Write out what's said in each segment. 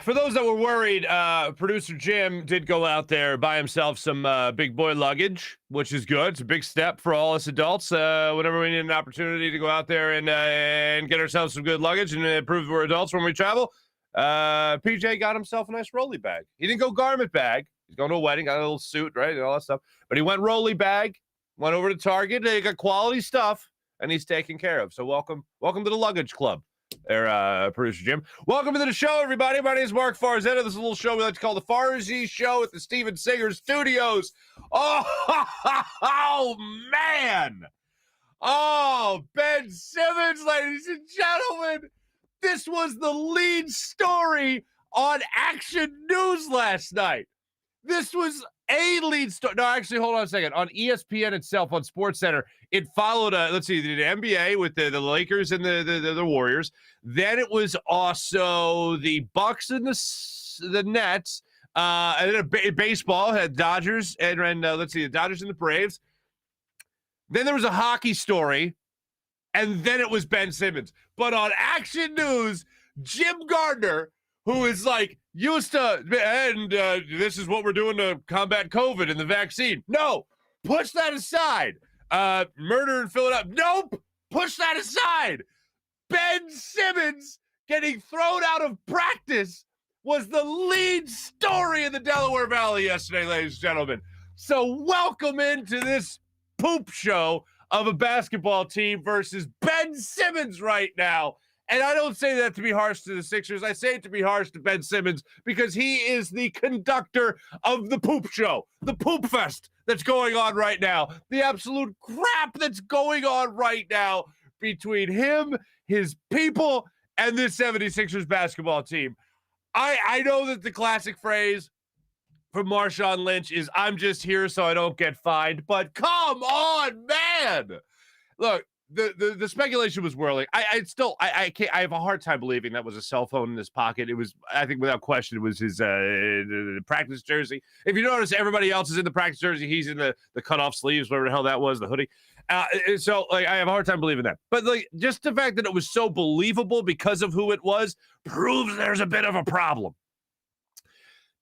For those that were worried, producer Jim did go out there, buy himself some big boy luggage, which is good. It's a big step for all us adults. Whenever we need an opportunity to go out there and get ourselves some good luggage and prove we're adults when we travel, PJ got himself a nice rolly bag. He didn't go garment bag. He's going to a wedding, got a little suit, right, and all that stuff. But he went rolly bag, went over to Target. They got quality stuff, and he's taken care of. So welcome to the Luggage Club. There, producer Jim. Welcome to the show, everybody. My name is Marc Farzetta. This is a little show we like to call the Farzy Show at the Steven Singer Studios. Oh, man. Oh, Ben Simmons, ladies and gentlemen. This was the lead story on Action News last night. This was a lead story. No, actually, hold on a second. On ESPN itself, on SportsCenter, it followed, let's see, the NBA with the Lakers and the Warriors. Then it was also the Bucks and the Nets. And then baseball had Dodgers and let's see, the Dodgers and the Braves. Then there was a hockey story. And then it was Ben Simmons. But on Action News, Jim Gardner, who is like used to, and this is what we're doing to combat COVID and the vaccine. No, push that aside. Murder in Philadelphia. Nope, push that aside. Ben Simmons getting thrown out of practice was the lead story in the Delaware Valley yesterday, ladies and gentlemen. So welcome into this poop show of a basketball team versus Ben Simmons right now. And I don't say that to be harsh to the Sixers. I say it to be harsh to Ben Simmons because he is the conductor of the poop show, the poop fest that's going on right now, the absolute crap that's going on right now between him, his people, and this 76ers basketball team. I know that the classic phrase from Marshawn Lynch is, I'm just here so I don't get fined, but come on, man. Look, the speculation was whirling. I can't. I have a hard time believing that was a cell phone in his pocket. It was, I think, without question, it was his practice jersey. If you notice, everybody else is in the practice jersey. He's in the cutoff sleeves, whatever the hell that was, the hoodie. So, like, I have a hard time believing that. But like, just the fact that it was so believable because of who it was proves there's a bit of a problem.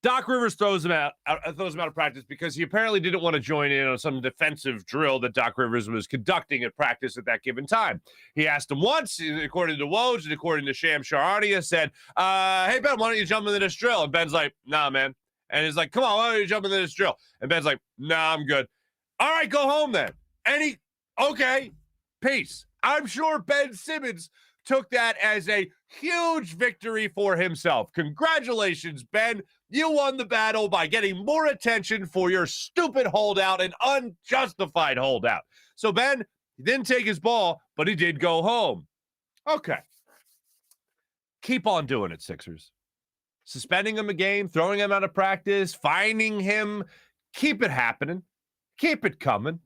Doc Rivers throws him out of practice because he apparently didn't want to join in on some defensive drill that Doc Rivers was conducting at practice at that given time. He asked him once, according to Woj and according to Sham Charania, said, hey, Ben, why don't you jump into this drill? And Ben's like, nah, man. And he's like, come on, why don't you jump into this drill? And Ben's like, nah, I'm good. All right, go home then. And okay, peace. I'm sure Ben Simmons took that as a huge victory for himself. Congratulations, Ben. You won the battle by getting more attention for your stupid holdout and unjustified holdout. So Ben, he didn't take his ball, but he did go home. Okay. Keep on doing it, Sixers. Suspending him a game, throwing him out of practice, fining him. Keep it happening. Keep it coming.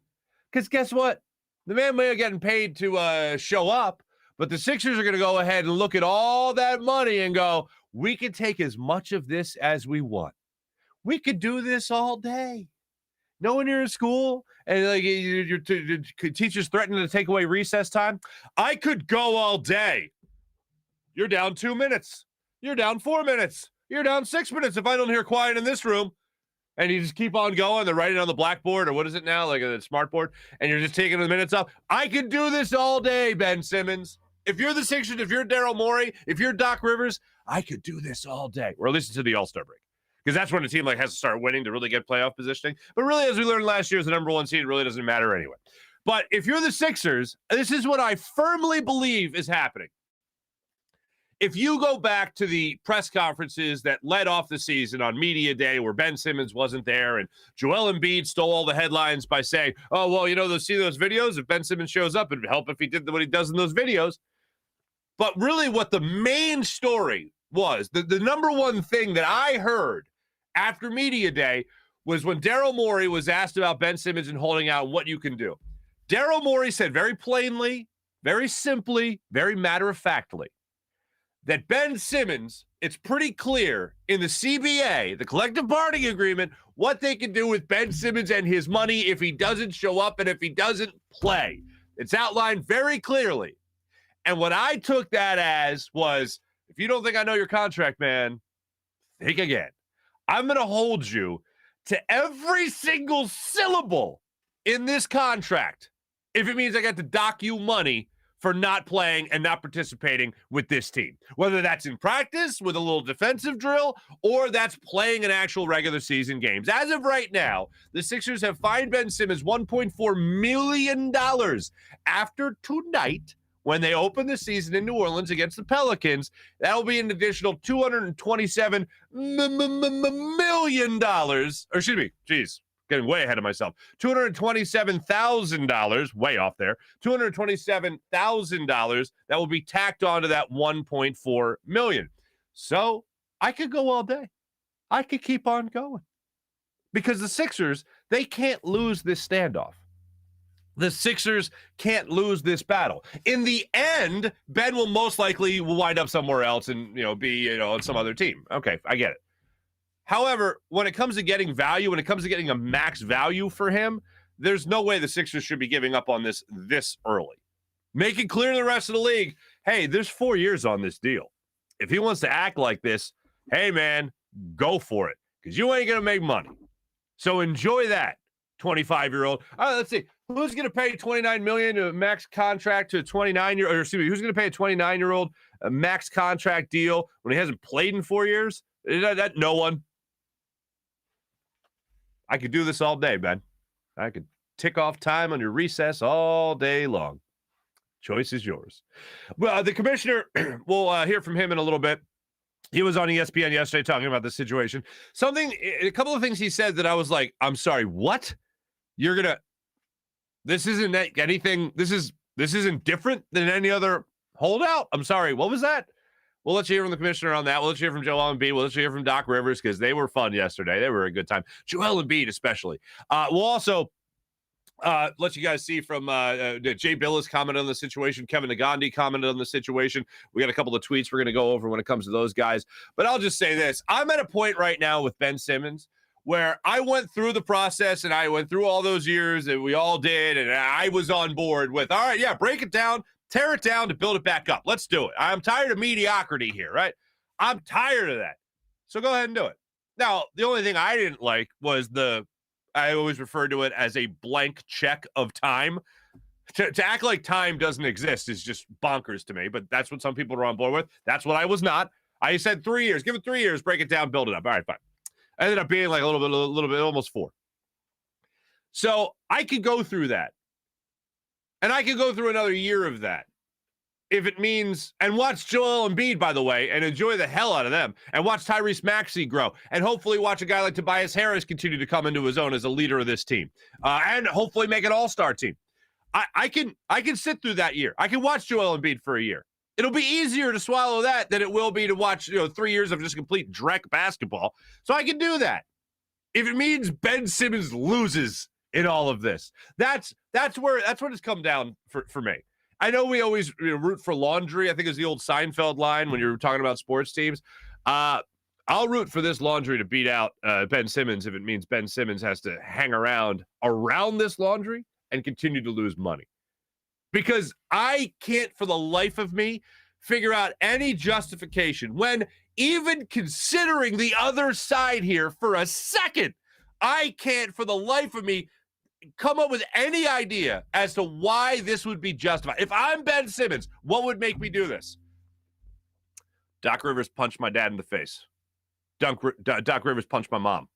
Because guess what? The man may have getting paid to show up, but the Sixers are going to go ahead and look at all that money and go, we can take as much of this as we want. We could do this all day. Know when you're in school and like your teacher's threatening to take away recess time? I could go all day. You're down 2 minutes. You're down 4 minutes. You're down 6 minutes if I don't hear quiet in this room. And you just keep on going. They're writing on the blackboard, or what is it now, like a smart board, and you're just taking the minutes up. I could do this all day, Ben Simmons. If you're the Sixers, if you're Daryl Morey, if you're Doc Rivers, I could do this all day. Or at least until the All-Star break. Because that's when the team has to start winning to really get playoff positioning. But really, as we learned last year, as the number one seed, it really doesn't matter anyway. But if you're the Sixers, this is what I firmly believe is happening. If you go back to the press conferences that led off the season on media day where Ben Simmons wasn't there and Joel Embiid stole all the headlines by saying, oh, well, see those videos? If Ben Simmons shows up, it'd help if he did what he does in those videos. But really what the main story was, the number one thing that I heard after media day was when Daryl Morey was asked about Ben Simmons and holding out what you can do. Daryl Morey said very plainly, very simply, very matter-of-factly, that Ben Simmons, it's pretty clear in the CBA, the collective bargaining agreement, what they can do with Ben Simmons and his money if he doesn't show up and if he doesn't play. It's outlined very clearly. And what I took that as was, if you don't think I know your contract, man, think again. I'm going to hold you to every single syllable in this contract if it means I got to dock you money for not playing and not participating with this team. Whether that's in practice with a little defensive drill or that's playing in actual regular season games. As of right now, the Sixers have fined Ben Simmons $1.4 million after tonight when they open the season in New Orleans against the Pelicans. That'll be an additional $227 million. Or excuse me, geez. Getting way ahead of myself. $227,000, way off there. $227,000 that will be tacked onto that $1.4 million. So I could go all day. I could keep on going. Because the Sixers, they can't lose this standoff. The Sixers can't lose this battle. In the end, Ben will most likely wind up somewhere else and be on some other team. Okay, I get it. However, when it comes to getting value, when it comes to getting a max value for him, there's no way the Sixers should be giving up on this early. Make it clear to the rest of the league, hey, there's 4 years on this deal. If he wants to act like this, hey, man, go for it, because you ain't going to make money. So enjoy that, 25-year-old. All right, let's see. Who's going to pay $29 million to a max contract to a 29-year-old? Or excuse me, who's going to pay a 29-year-old a max contract deal when he hasn't played in 4 years? No one. I could do this all day, Ben. I could tick off time on your recess all day long. Choice is yours. Well, the commissioner, we'll hear from him in a little bit. He was on ESPN yesterday talking about the situation. A couple of things he said that I was like, I'm sorry, what? This isn't anything, this isn't different than any other holdout? I'm sorry, what was that? We'll let you hear from the commissioner on that. We'll let you hear from Joel Embiid. We'll let you hear from Doc Rivers because they were fun yesterday. They were a good time. Joel Embiid especially. We'll also let you guys see from Jay Billis commented on the situation. Kevin Nagandi commented on the situation. We got a couple of tweets we're going to go over when it comes to those guys. But I'll just say this. I'm at a point right now with Ben Simmons where I went through the process and I went through all those years that we all did, and I was on board with, all right, yeah, break it down. Tear it down to build it back up. Let's do it. I'm tired of mediocrity here, right? I'm tired of that. So go ahead and do it. Now, the only thing I didn't like was I always refer to it as a blank check of time. To act like time doesn't exist is just bonkers to me, but that's what some people are on board with. That's what I was not. I said 3 years. Give it 3 years, break it down, build it up. All right, fine. I ended up being like a little bit, almost 4. So I could go through that. And I could go through another year of that if it means, and watch Joel Embiid, by the way, and enjoy the hell out of them, and watch Tyrese Maxey grow, and hopefully watch a guy like Tobias Harris continue to come into his own as a leader of this team, and hopefully make an all-star team. I can sit through that year. I can watch Joel Embiid for a year. It'll be easier to swallow that than it will be to watch 3 years of just complete dreck basketball. So I can do that. If it means Ben Simmons loses in all of this, that's what it's come down for me. I know we always root for laundry. I think it's the old Seinfeld line when you're talking about sports teams. I'll root for this laundry to beat out Ben Simmons if it means Ben Simmons has to hang around this laundry and continue to lose money. Because I can't for the life of me figure out any justification when even considering the other side here for a second, I can't for the life of me come up with any idea as to why this would be justified. If I'm Ben Simmons, what would make me do this? Doc Rivers punched my dad in the face. Doc Rivers punched my mom.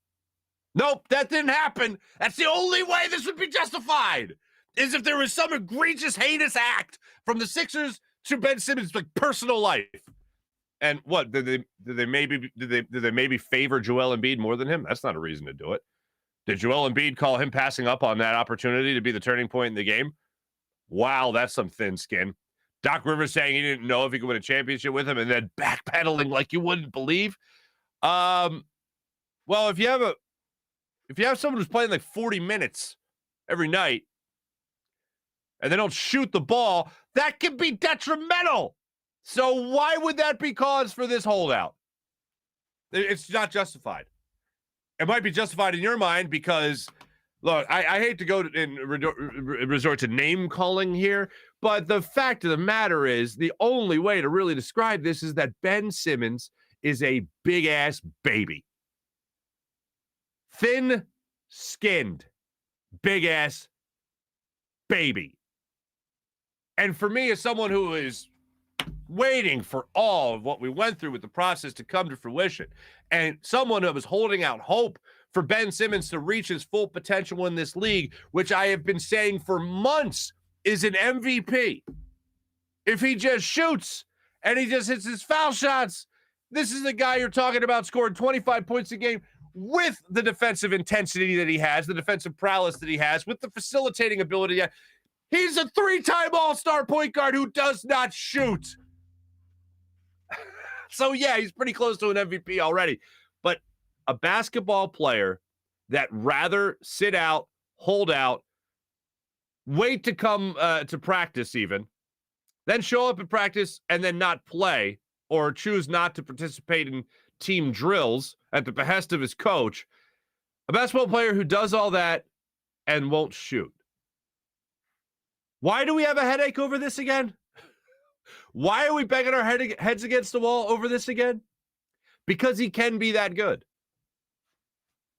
Nope, that didn't happen. That's the only way this would be justified, is if there was some egregious, heinous act from the Sixers to Ben Simmons' personal life. And what, did they maybe favor Joel Embiid more than him? That's not a reason to do it. Did Joel Embiid call him passing up on that opportunity to be the turning point in the game? Wow, that's some thin skin. Doc Rivers saying he didn't know if he could win a championship with him and then backpedaling like you wouldn't believe. Well, if you have someone who's playing like 40 minutes every night and they don't shoot the ball, that can be detrimental. So why would that be cause for this holdout? It's not justified. It might be justified in your mind because, look, I hate to go and resort to name calling here, but the fact of the matter is the only way to really describe this is that Ben Simmons is a big-ass baby. Thin-skinned, big-ass baby. And for me, as someone who is waiting for all of what we went through with the process to come to fruition, and someone who was holding out hope for Ben Simmons to reach his full potential in this league, which I have been saying for months is an MVP. If he just shoots and he just hits his foul shots, this is the guy you're talking about scoring 25 points a game with the defensive intensity that he has, the defensive prowess that he has, with the facilitating ability. He's a 3-time All-Star point guard who does not shoot. So, yeah, he's pretty close to an MVP already. But a basketball player that rather sit out, hold out, wait to come to practice even, then show up at practice and then not play or choose not to participate in team drills at the behest of his coach, a basketball player who does all that and won't shoot. Why do we have a headache over this again? Why are we banging our heads against the wall over this again? Because he can be that good.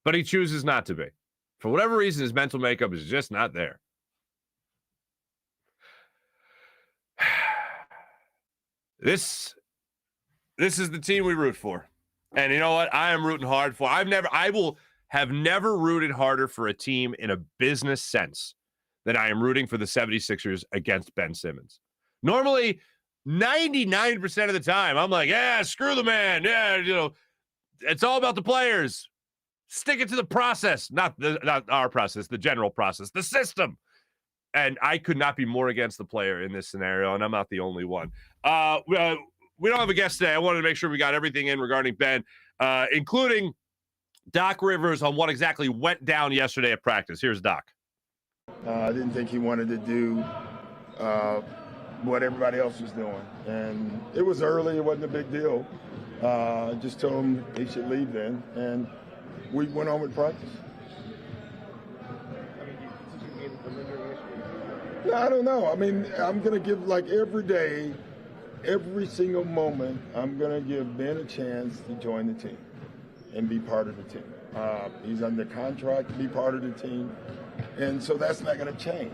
But he chooses not to be. For whatever reason, his mental makeup is just not there. This is the team we root for. And you know what? I am rooting hard for. I will have never rooted harder for a team in a business sense than I am rooting for the 76ers against Ben Simmons. Normally, 99% of the time, I'm like, yeah, screw the man. Yeah, it's all about the players. Stick it to the process, not our process, the general process, the system. And I could not be more against the player in this scenario, and I'm not the only one. We don't have a guest today. I wanted to make sure we got everything in regarding Ben, including Doc Rivers on what exactly went down yesterday at practice. Here's Doc. I didn't think he wanted to do what everybody else was doing. And it was early. It wasn't a big deal. Just told him he should leave then. And we went on with practice. I don't know. I mean, I'm going to give, like, every day, every single moment, I'm going to give Ben a chance to join the team and be part of the team. He's under contract to be part of the team, and so that's not going to change.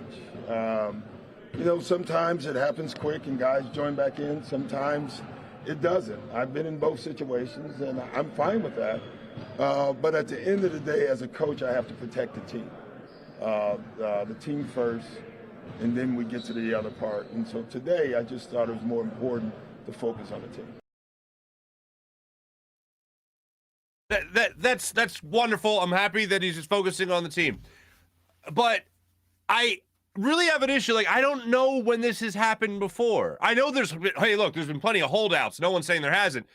Sometimes it happens quick and guys join back in. Sometimes it doesn't. I've been in both situations, and I'm fine with that. But at the end of the day, as a coach, I have to protect the team. The team first, and then we get to the other part. And so today, I just thought it was more important to focus on the team. That's wonderful. I'm happy that he's just focusing on the team. But I really have an issue. Like, I don't know when this has happened before. I know there's been plenty of holdouts. No one's saying there hasn't.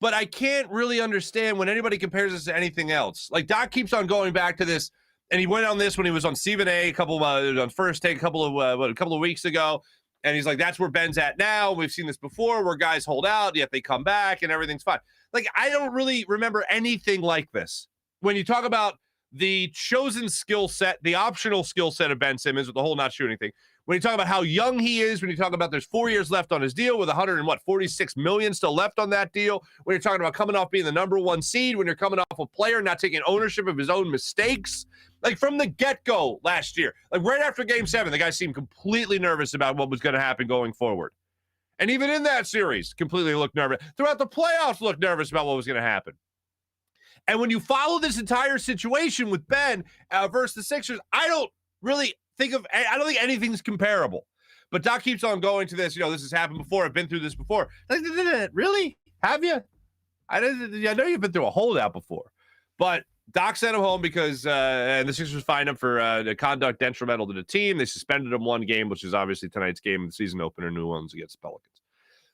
But I can't really understand when anybody compares this to anything else. Like, Doc keeps on going back to this, and he went on this when he was on Stephen A. On First Take a couple of weeks ago. And he's like, that's where Ben's at now. We've seen this before where guys hold out, yet they come back and everything's fine. Like, I don't really remember anything like this. When you talk about the chosen skill set, the optional skill set of Ben Simmons with the whole not shooting thing, when you talk about how young he is, when you talk about there's 4 years left on his deal with $146 million still left on that deal, when you're talking about coming off being the number one seed, when you're coming off a player not taking ownership of his own mistakes, like from the get-go last year, like right after Game 7, the guy seemed completely nervous about what was going to happen going forward. And even in that series, completely looked nervous. Throughout the playoffs, looked nervous about what was going to happen. And when you follow this entire situation with Ben versus the Sixers, I don't think anything's comparable. But Doc keeps on going to this. This has happened before. I've been through this before. Like, really? Have you? I know you've been through a holdout before. But Doc sent him home because and the Sixers fined him for the conduct detrimental to the team. They suspended him one game, which is obviously tonight's game, the season opener, New Orleans against the Pelicans.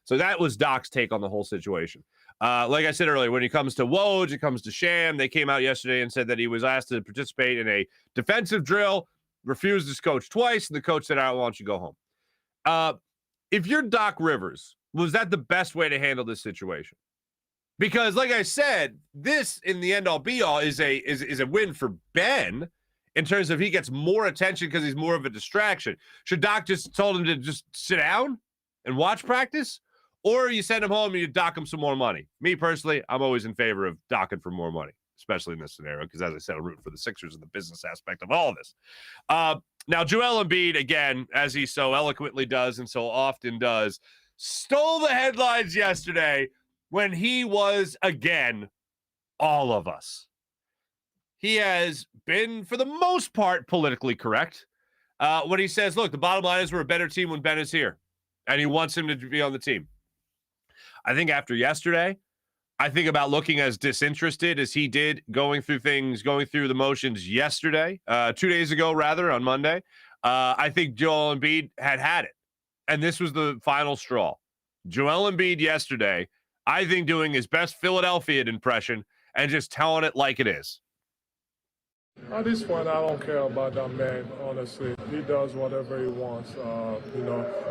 So that was Doc's take on the whole situation. Like I said earlier, when it comes to Woj, it comes to Sham, they came out yesterday and said that he was asked to participate in a defensive drill, refused his coach twice, and the coach said, "I don't want you to go home." If you're Doc Rivers, was that the best way to handle this situation? Because, like I said, this in the end all be all is a win for Ben in terms of he gets more attention because he's more of a distraction. Should Doc just told him to just sit down and watch practice? or you send him home and you dock him some more money. Me personally, I'm always in favor of docking for more money, especially in this scenario, because as I said, I'm rooting for the Sixers and the business aspect of all of this. Now, Joel Embiid, again, as he so eloquently does and so often does, stole the headlines yesterday when he was, again, all of us. He has been, for the most part, politically correct when he says, look, the bottom line is we're a better team when Ben is here, and he wants him to be on the team. I think after yesterday, I think about looking as disinterested as he did going through the motions yesterday, 2 days ago, rather, on Monday. I think Joel Embiid had it, and this was the final straw. Joel Embiid yesterday, I think, doing his best Philadelphia impression and just telling it like it is. At this point, I don't care about that man, honestly. He does whatever he wants.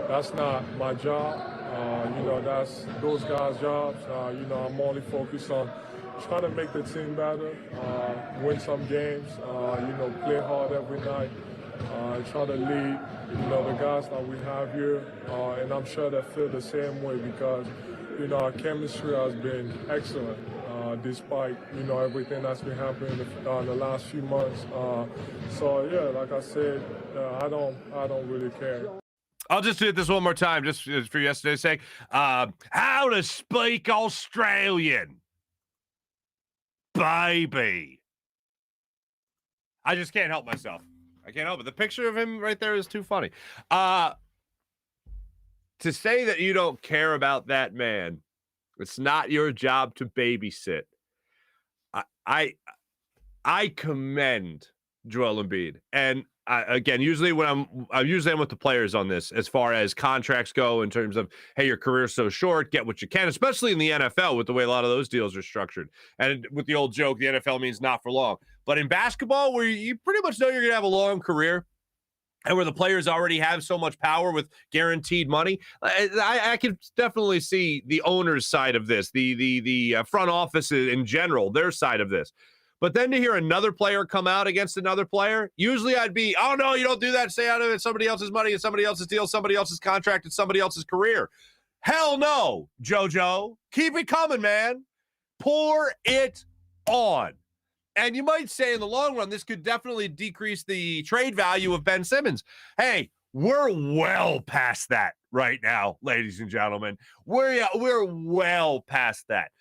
That's not my job. That's those guys' jobs. I'm only focused on trying to make the team better, win some games, play hard every night, try to lead, the guys that we have here. And I'm sure they feel the same way because, our chemistry has been excellent. Despite everything that's been happening in the last few months, like I said, I don't really care. I'll just do it this one more time, just for yesterday's sake. How to speak Australian, baby. I just can't help myself. I can't help it. The picture of him right there is too funny. To say that you don't care about that man. It's not your job to babysit. I commend Joel Embiid, and again, usually when I'm with the players on this, as far as contracts go, in terms of, hey, your career's so short, get what you can, especially in the NFL with the way a lot of those deals are structured, and with the old joke, the NFL means not for long. But in basketball, where you pretty much know you're gonna have a long career, and where the players already have so much power with guaranteed money, I can definitely see the owner's side of this, the front office in general, their side of this. But then to hear another player come out against another player, usually I'd be, oh, no, you don't do that. Stay out of it. Somebody else's money and somebody else's deal, somebody else's contract and somebody else's career. Hell no, JoJo. Keep it coming, man. Pour it on. And you might say in the long run, this could definitely decrease the trade value of Ben Simmons. Hey, we're well past that right now, ladies and gentlemen. We're well past that.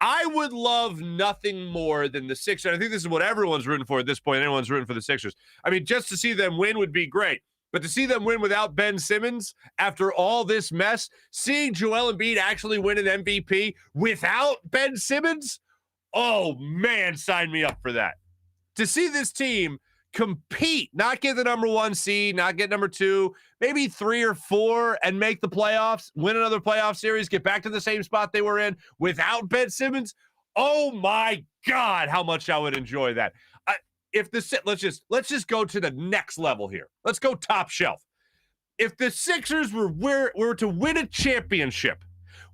I would love nothing more than the Sixers. I think this is what everyone's rooting for at this point. Anyone's rooting for the Sixers. I mean, just to see them win would be great. But to see them win without Ben Simmons after all this mess, seeing Joel Embiid actually win an MVP without Ben Simmons, oh, man, sign me up for that. To see this team compete, not get the number 1 seed, not get number 2, maybe 3 or 4, and make the playoffs, win another playoff series, get back to the same spot they were in without Ben Simmons. Oh, my God, how much I would enjoy that. Let's just go to the next level here. Let's go top shelf. If the Sixers were to win a championship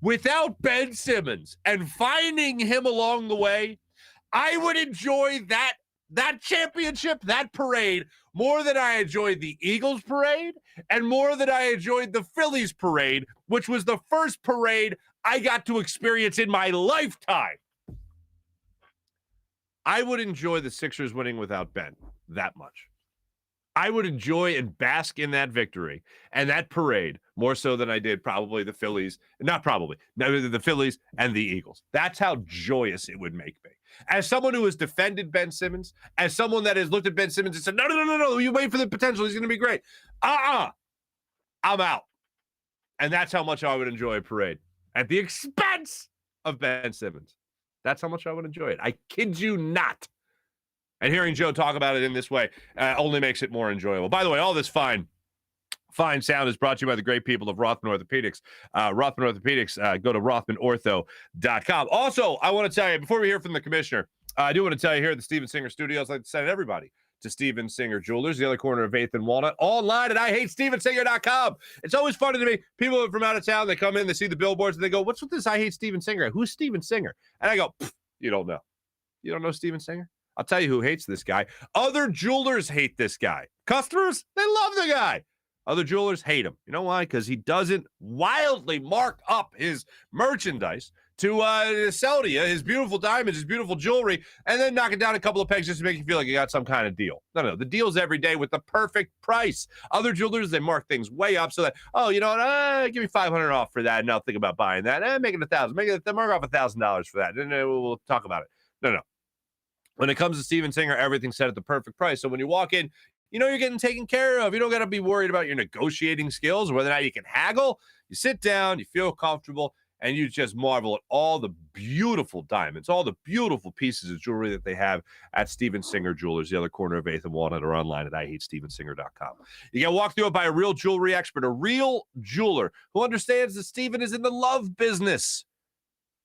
without Ben Simmons and finding him along the way, I would enjoy that championship, that parade, more than I enjoyed the Eagles parade and more than I enjoyed the Phillies parade, which was the first parade I got to experience in my lifetime. I would enjoy the Sixers winning without Ben that much. I would enjoy and bask in that victory and that parade more so than I did probably the Phillies. The Phillies and the Eagles. That's how joyous it would make me. As someone who has defended Ben Simmons, as someone that has looked at Ben Simmons and said, no, you wait for the potential. He's going to be great. I'm out. And that's how much I would enjoy a parade at the expense of Ben Simmons. That's how much I would enjoy it. I kid you not. And hearing Joe talk about it in this way only makes it more enjoyable. By the way, all this fine sound is brought to you by the great people of Rothman Orthopaedics. Rothman Orthopaedics, go to rothmanortho.com. Also, I want to tell you, before we hear from the commissioner, I do want to tell you here at the Steven Singer Studios, I'd like to send everybody to Steven Singer Jewelers, the other corner of 8th and Walnut, online at IHateStevenSinger.com. It's always funny to me. People from out of town, they come in, they see the billboards, and they go, what's with this I Hate Steven Singer? Who's Steven Singer? And I go, you don't know. You don't know Steven Singer? I'll tell you who hates this guy. Other jewelers hate this guy. Customers, they love the guy. Other jewelers hate him. You know why? Because he doesn't wildly mark up his merchandise to sell to you his beautiful diamonds, his beautiful jewelry, and then knock it down a couple of pegs just to make you feel like you got some kind of deal. No. The deal's every day with the perfect price. Other jewelers, they mark things way up so that, oh, you know what? Give me $500 off for that, and I'll think about buying that. Make it $1,000. Mark off $1,000 for that, and we'll talk about it. No. When it comes to Steven Singer, everything's set at the perfect price. So when you walk in, you know you're getting taken care of. You don't got to be worried about your negotiating skills, whether or not you can haggle. You sit down, you feel comfortable, and you just marvel at all the beautiful diamonds, all the beautiful pieces of jewelry that they have at Steven Singer Jewelers, the other corner of 8th and Walnut, or online at IHateStevenSinger.com. You get walked through it by a real jewelry expert, a real jeweler who understands that Steven is in the love business.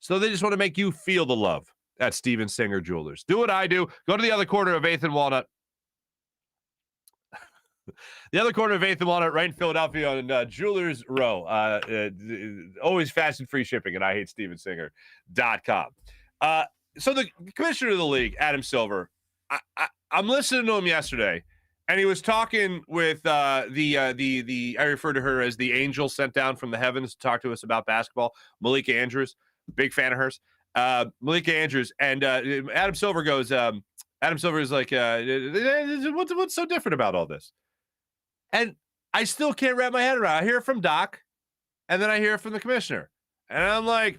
So they just want to make you feel the love at Steven Singer Jewelers. Do what I do. Go to the other corner of 8th and Walnut. The other corner of 8th and Walnut, right in Philadelphia on Jewelers Row. Always fast and free shipping at IHateStevenSinger.com. So the commissioner of the league, Adam Silver, I'm listening to him yesterday, and he was talking with the I refer to her as the angel sent down from the heavens to talk to us about basketball, Malika Andrews, big fan of hers. Malika Andrews, and Adam Silver goes, Adam Silver is like, what's so different about all this? And I still can't wrap my head around it. I hear it from Doc, and then I hear it from the commissioner. And I'm like,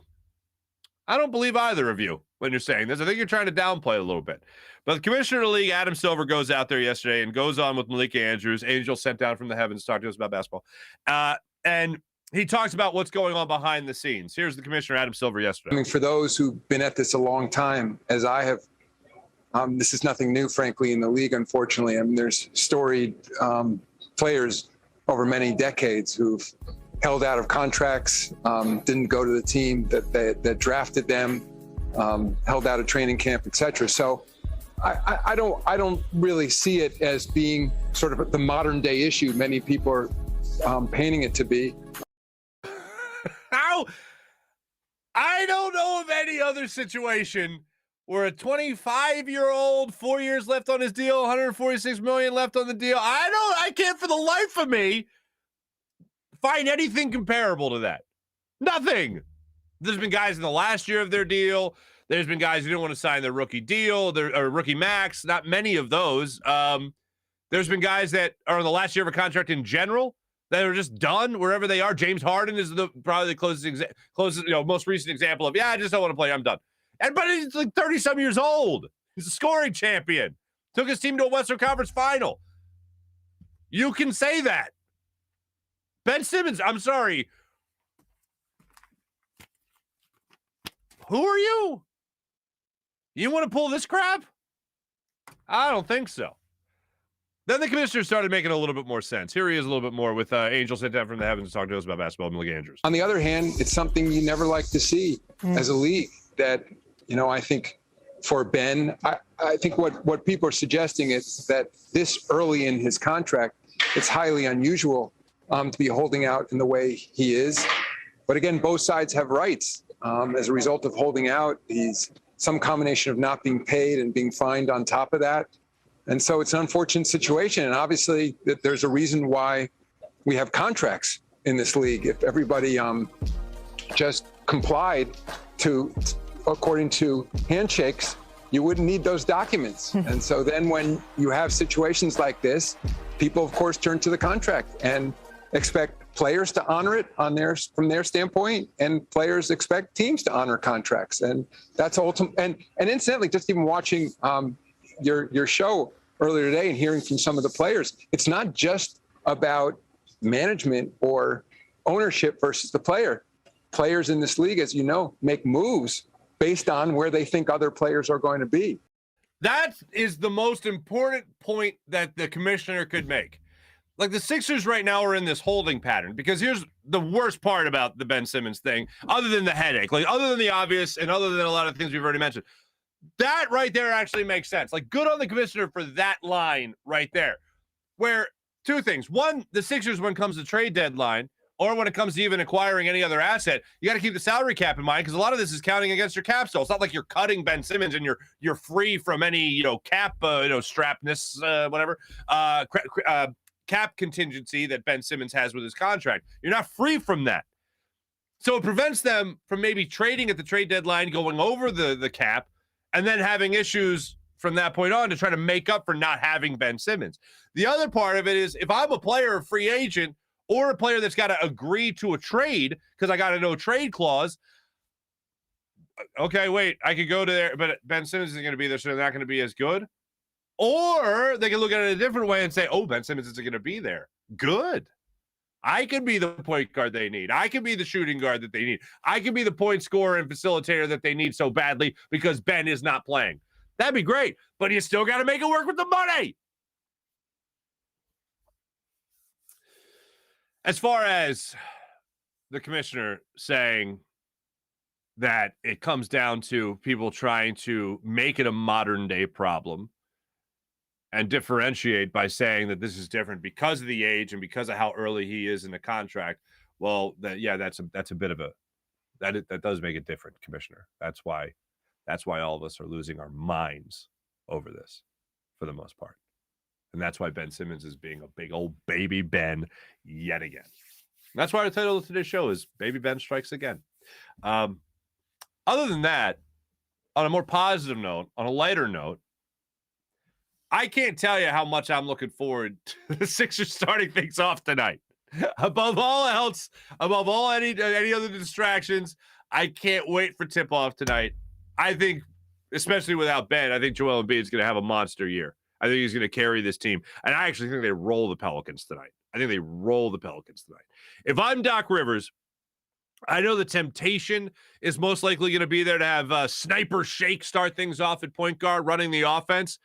I don't believe either of you when you're saying this. I think you're trying to downplay it a little bit. But the commissioner of the league, Adam Silver, goes out there yesterday and goes on with Malika Andrews, angel sent down from the heavens, to talk to us about basketball. And he talks about what's going on behind the scenes. Here's the commissioner, Adam Silver, yesterday. I mean, for those who've been at this a long time, as I have, this is nothing new, frankly, in the league, unfortunately. I mean, there's storied players over many decades who've held out of contracts, didn't go to the team that drafted them, held out of training camp, etc. So I don't really see it as being sort of the modern day issue many people are painting it to be. How? I don't know of any other situation where a 25-year-old, 4 years left on his deal, $146 million left on the deal. I can't for the life of me find anything comparable to that. Nothing. There's been guys in the last year of their deal. There's been guys who didn't want to sign their rookie deal, or rookie max. Not many of those. There's been guys that are in the last year of a contract in general that are just done wherever they are. James Harden is probably the closest, most recent example of, I just don't want to play. I'm done. But he's like 30-some years old. He's a scoring champion. Took his team to a Western Conference final. You can say that. Ben Simmons, I'm sorry. Who are you? You want to pull this crap? I don't think so. Then the commissioner started making a little bit more sense. Here he is a little bit more with Angel sent down from the heavens to talk to us about basketball, Malika Andrews. On the other hand, it's something you never like to see as a league. That, I think for Ben, I think what people are suggesting is that this early in his contract, it's highly unusual to be holding out in the way he is. But again, both sides have rights. As a result of holding out, he's some combination of not being paid and being fined on top of that. And so it's an unfortunate situation. And obviously there's a reason why we have contracts in this league. If everybody just complied according to handshakes, you wouldn't need those documents. And so then when you have situations like this, people, of course, turn to the contract and expect players to honor it from their standpoint, and players expect teams to honor contracts. And that's ultimate. And incidentally, just even watching your show earlier today and hearing from some of the players, it's not just about management or ownership versus the player. Players in this league, as you know, make moves based on where they think other players are going to be. That is the most important point that the commissioner could make. Like, the Sixers right now are in this holding pattern, because here's the worst part about the Ben Simmons thing, other than the headache, like other than the obvious and other than a lot of things we've already mentioned. That right there actually makes sense. Like, good on the commissioner for that line right there, where two things. One, the Sixers, when it comes to trade deadline, or when it comes to even acquiring any other asset, you got to keep the salary cap in mind, because a lot of this is counting against your cap still. It's not like you're cutting Ben Simmons and you're free from any cap strapness, whatever, cap contingency that Ben Simmons has with his contract. You're not free from that. So it prevents them from maybe trading at the trade deadline, going over the cap, and then having issues from that point on to try to make up for not having Ben Simmons. The other part of it is if I'm a player, a free agent, or a player that's got to agree to a trade because I got a no trade clause, okay, wait, I could go to there, but Ben Simmons isn't going to be there, so they're not going to be as good. Or they can look at it a different way and say, oh, Ben Simmons isn't going to be there. Good. I can be the point guard they need. I can be the shooting guard that they need. I can be the point scorer and facilitator that they need so badly because Ben is not playing. That'd be great, but you still got to make it work with the money. As far as the commissioner saying that it comes down to people trying to make it a modern day problem and differentiate by saying that this is different because of the age and because of how early he is in the contract. Well, that's a bit of a that does make it different, Commissioner. That's why all of us are losing our minds over this for the most part. And that's why Ben Simmons is being a big old baby Ben yet again. That's why the title of today's show is Baby Ben Strikes Again. Other than that, on a more positive note, on a lighter note, I can't tell you how much I'm looking forward to the Sixers starting things off tonight. Above all else, above all any other distractions, I can't wait for tip-off tonight. I think, especially without Ben, I think Joel Embiid is going to have a monster year. I think he's going to carry this team. And I actually think they roll the Pelicans tonight. If I'm Doc Rivers, I know the temptation is most likely going to be there to have Sniper Shake start things off at point guard, running the offense.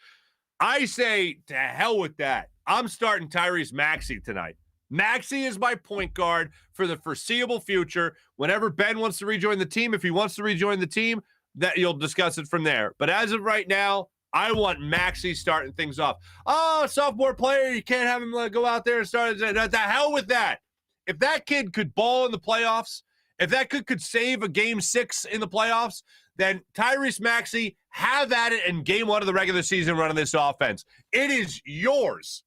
I say to hell with that. I'm starting Tyrese Maxey tonight. Maxey is my point guard for the foreseeable future. Whenever Ben wants to rejoin the team, if he wants to rejoin the team, that you'll discuss it from there. But as of right now, I want Maxey starting things off. Oh, sophomore player, you can't have him go out there and start. The hell with that. If that kid could ball in the playoffs, if that kid could save a game 6 in the playoffs, then Tyrese Maxey, have at it in game 1 of the regular season running this offense. It is yours.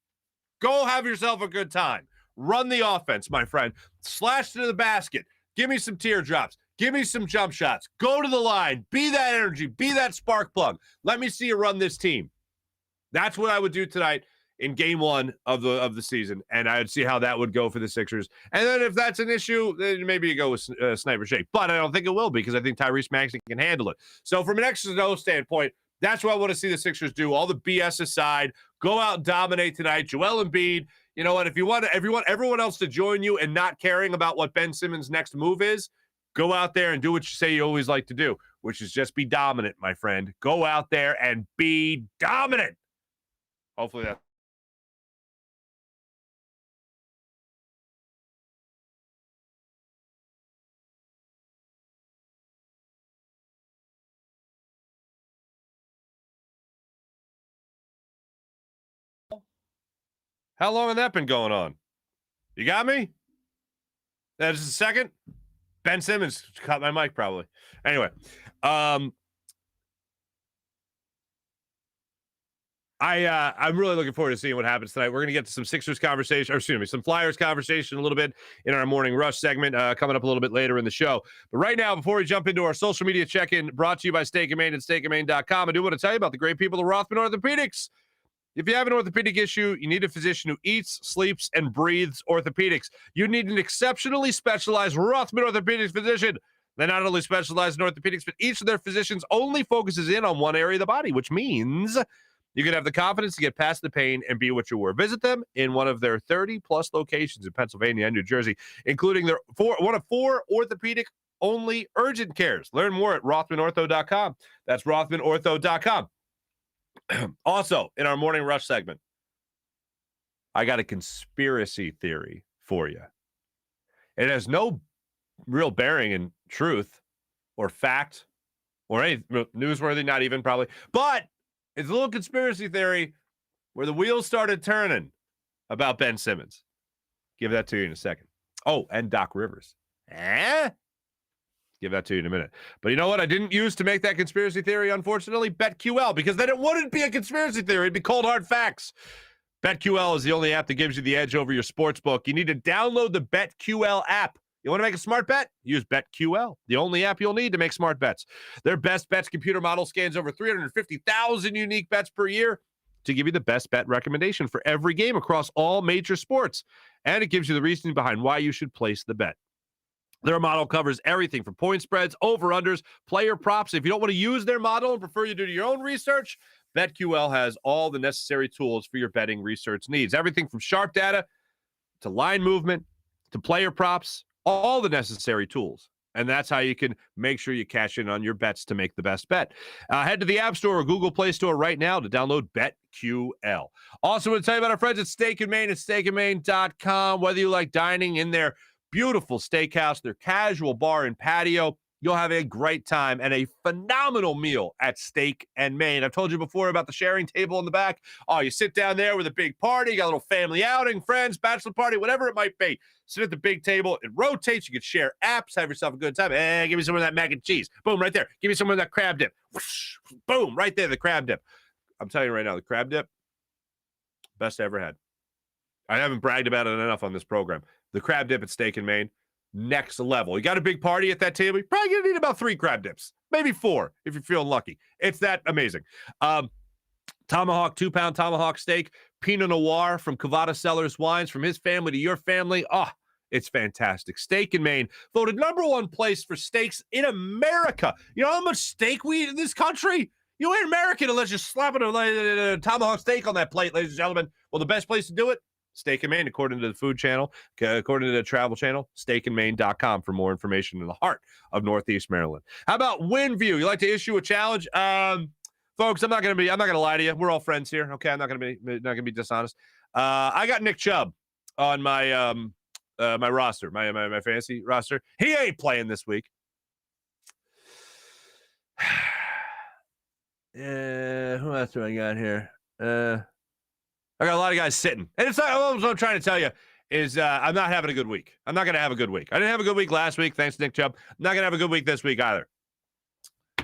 Go have yourself a good time. Run the offense, my friend. Slash to the basket. Give me some teardrops. Give me some jump shots. Go to the line. Be that energy. Be that spark plug. Let me see you run this team. That's what I would do tonight in game 1 of the season, and I would see how that would go for the Sixers. And then if that's an issue, then maybe you go with Sniper Shake. But I don't think it will because I think Tyrese Maxey can handle it. So from an X's and O's standpoint, that's what I want to see the Sixers do. All the BS aside, go out and dominate tonight. Joel Embiid, you know what? If you want everyone else to join you and not caring about what Ben Simmons' next move is, go out there and do what you say you always like to do, which is just be dominant, my friend. Go out there and be dominant. Hopefully that. How long has that been going on? You got me? That is a second. Ben Simmons caught my mic probably. Anyway, I'm really looking forward to seeing what happens tonight. We're going to get to some Sixers conversation, or excuse me, some Flyers conversation a little bit in our morning rush segment coming up a little bit later in the show. But right now, before we jump into our social media check-in brought to you by Steak and Maine and steakandmaine.com, I do want to tell you about the great people of Rothman Orthopaedics. If you have an orthopedic issue, you need a physician who eats, sleeps, and breathes orthopedics. You need an exceptionally specialized Rothman Orthopaedics physician. They not only specialize in orthopedics, but each of their physicians only focuses in on one area of the body, which means you can have the confidence to get past the pain and be what you were. Visit them in one of their 30-plus locations in Pennsylvania and New Jersey, including their one of 4 orthopedic-only urgent cares. Learn more at RothmanOrtho.com. That's RothmanOrtho.com. Also, in our morning rush segment, I got a conspiracy theory for you. It has no real bearing in truth or fact or any newsworthy, not even probably, but it's a little conspiracy theory where the wheels started turning about Ben Simmons. Give that to you in a second. Oh, and Doc Rivers. Give that to you in a minute. But you know what I didn't use to make that conspiracy theory, unfortunately? BetQL, because then it wouldn't be a conspiracy theory. It'd be cold, hard facts. BetQL is the only app that gives you the edge over your sportsbook. You need to download the BetQL app. You want to make a smart bet? Use BetQL, the only app you'll need to make smart bets. Their best bets computer model scans over 350,000 unique bets per year to give you the best bet recommendation for every game across all major sports. And it gives you the reasoning behind why you should place the bet. Their model covers everything from point spreads, over-unders, player props. If you don't want to use their model and prefer you do your own research, BetQL has all the necessary tools for your betting research needs. Everything from sharp data to line movement to player props, all the necessary tools. And that's how you can make sure you cash in on your bets to make the best bet. Head to the App Store or Google Play Store right now to download BetQL. Also, want to tell you about our friends at Steak and Maine at steakandmaine.com. Whether you like dining in their beautiful steakhouse, their casual bar and patio, you'll have a great time and a phenomenal meal at Steak and Maine. I've told you before about the sharing table in the back. Oh, you sit down there with a big party, you got a little family outing, friends, bachelor party, whatever it might be. Sit at the big table. It rotates. You can share apps, have yourself a good time. Give me some of that mac and cheese. Boom, right there. Give me some of that crab dip. Whoosh, boom, right there, the crab dip. I'm telling you right now, the crab dip, best I ever had. I haven't bragged about it enough on this program. The crab dip at Steak and Maine, next level. You got a big party at that table, you're probably going to need about 3 crab dips, maybe 4 if you're feeling lucky. It's that amazing. Tomahawk, 2-pound tomahawk steak, Pinot Noir from Cavada Cellars Wines, from his family to your family. Oh, it's fantastic. Steak and Maine, voted #1 place for steaks in America. You know how much steak we eat in this country? You ain't American unless you're slapping a tomahawk steak on that plate, ladies and gentlemen. Well, the best place to do it, Steak and Maine, according to the Food Channel, according to the Travel Channel, steakandmaine.com for more information in the heart of Northeast Maryland. How about WinView? You like to issue a challenge? Folks, I'm not gonna lie to you. We're all friends here. Okay, I'm not gonna be dishonest. I got Nick Chubb on my my roster, my fantasy roster. He ain't playing this week. Who else do I got here? I got a lot of guys sitting. And it's not what I'm trying to tell you is I'm not having a good week. I'm not going to have a good week. I didn't have a good week last week, thanks to Nick Chubb. I'm not going to have a good week this week either.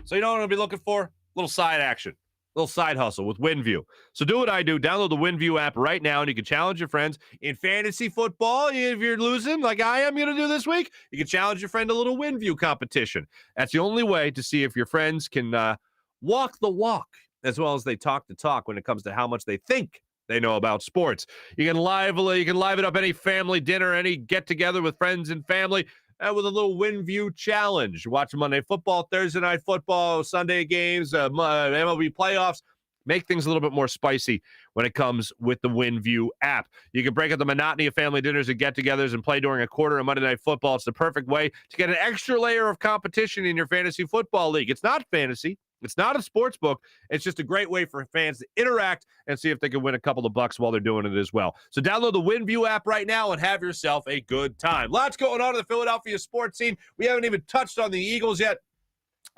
So you know what I'm going to be looking for? A little side action, a little side hustle with WinView. So do what I do. Download the WinView app right now, and you can challenge your friends in fantasy football. If you're losing, like I am going to do this week, you can challenge your friend a little WinView competition. That's the only way to see if your friends can walk the walk as well as they talk the talk when it comes to how much they think they know about sports. You can live it up any family dinner, any get-together with friends and family with a little WinView challenge. Watch Monday football, Thursday night football, Sunday games, MLB playoffs. Make things a little bit more spicy when it comes with the WinView app. You can break up the monotony of family dinners and get-togethers and play during a quarter of Monday Night Football. It's the perfect way to get an extra layer of competition in your fantasy football league. It's not fantasy. It's not a sports book. It's just a great way for fans to interact and see if they can win a couple of bucks while they're doing it as well. So download the WinView app right now and have yourself a good time. Lots going on in the Philadelphia sports scene. We haven't even touched on the Eagles yet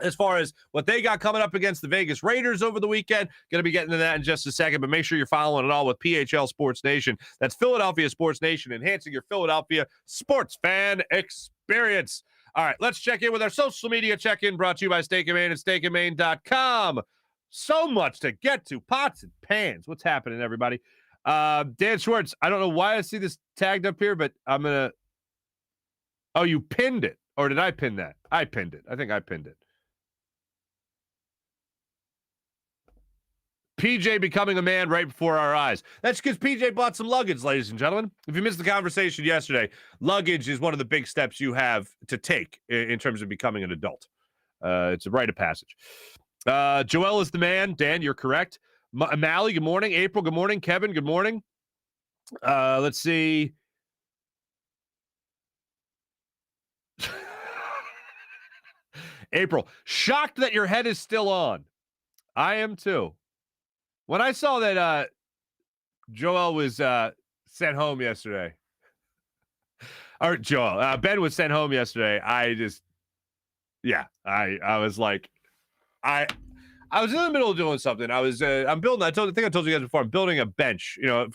as far as what they got coming up against the Vegas Raiders over the weekend. Going to be getting to that in just a second, but make sure you're following it all with PHL Sports Nation. That's Philadelphia Sports Nation, enhancing your Philadelphia sports fan experience. All right, let's check in with our social media check-in brought to you by Steak and Maine at steakandmaine.com. So much to get to. Pots and pans. What's happening, everybody? Dan Schwartz, I don't know why I see this tagged up here, but I'm going to... Oh, you pinned it. Or did I pin that? I pinned it. I think I pinned it. PJ becoming a man right before our eyes. That's because PJ bought some luggage, ladies and gentlemen. If you missed the conversation yesterday, luggage is one of the big steps you have to take in terms of becoming an adult. It's a rite of passage. Joel is the man. Dan, you're correct. Mally, good morning. April, good morning. Kevin, good morning. Let's see. April, shocked that your head is still on. I am too. When I saw that Joel was sent home yesterday, or Joel, Ben was sent home yesterday, I was like, I was in the middle of doing something. I'm building. I think I told you guys before. I'm building a bench. You know,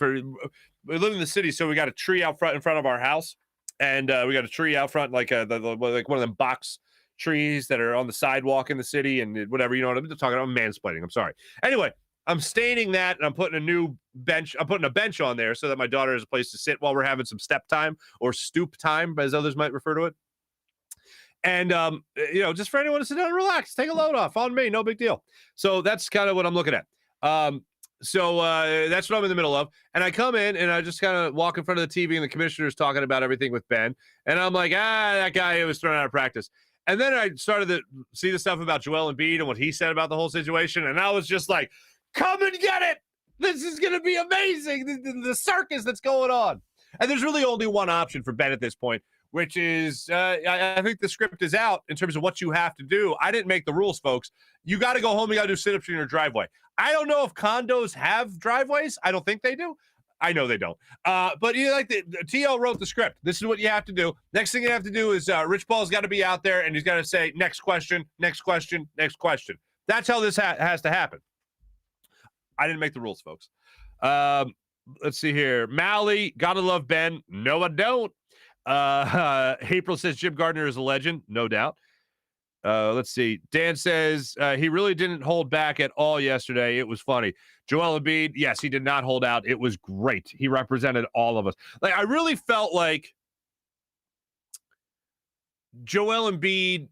we live in the city, so we got a tree out front in front of our house, and we got a tree out front, like like one of them box trees that are on the sidewalk in the city, and whatever. You know what I'm talking about? I'm mansplaining. I'm sorry. Anyway. I'm staining that, and I'm putting a new bench. I'm putting a bench on there so that my daughter has a place to sit while we're having some step time or stoop time, as others might refer to it. And, just for anyone to sit down and relax, take a load off on me. No big deal. So that's kind of what I'm looking at. So that's what I'm in the middle of. And I come in and I just kind of walk in front of the TV and the commissioner's talking about everything with Ben. And I'm like, that guy was thrown out of practice. And then I started to see the stuff about Joel Embiid and what he said about the whole situation. And I was just like, come and get it. This is going to be amazing. The circus that's going on. And there's really only one option for Ben at this point, which is I think the script is out in terms of what you have to do. I didn't make the rules, folks. You got to go home. You got to do sit-ups in your driveway. I don't know if condos have driveways. I don't think they do. I know they don't. But the TL wrote the script. This is what you have to do. Next thing you have to do is Rich Paul's got to be out there, and he's got to say, next question, next question, next question. That's how this has to happen. I didn't make the rules, folks. Let's see here. Mally, gotta love Ben. No, I don't. April says Jim Gardner is a legend. No doubt. Let's see. Dan says he really didn't hold back at all yesterday. It was funny. Joel Embiid, yes, he did not hold out. It was great. He represented all of us. I really felt like Joel Embiid.